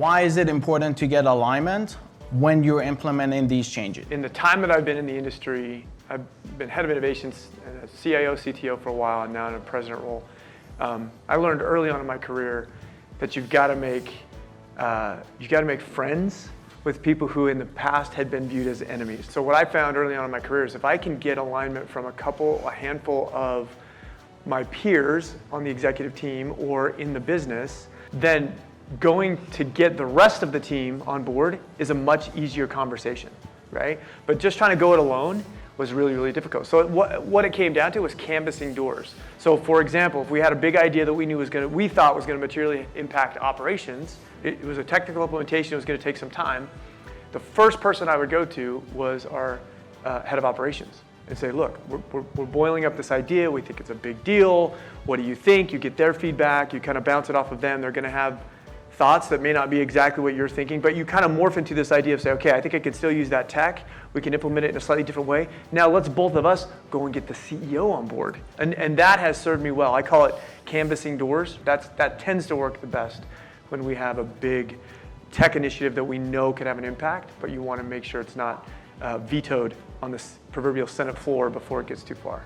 Why is it important to get alignment when you're implementing these changes? In the time that I've been in the industry, I've been head of innovations and a CIO, CTO for a while, and now in a president role. I learned early on in my career that you've got to make friends with people who in the past had been viewed as enemies. So what I found early on in my career is if I can get alignment from a handful of my peers on the executive team or in the business, then going to get the rest of the team on board is a much easier conversation, right? But just trying to go it alone was really, really difficult. So what it came down to was canvassing doors. So for example, if we had a big idea that we thought was going to materially impact operations, it was a technical implementation, it was going to take some time, the first person I would go to was our head of operations and say, look, we're boiling up this idea, we think it's a big deal, what do you think? You get their feedback, you kind of bounce it off of them, they're going to have thoughts that may not be exactly what you're thinking, but you kind of morph into this idea of say, okay, I think I can still use that tech, we can implement it in a slightly different way. Now let's both of us go and get the CEO on board. And that has served me well. I call it canvassing doors. That tends to work the best when we have a big tech initiative that we know can have an impact, but you want to make sure it's not vetoed on the proverbial Senate floor before it gets too far.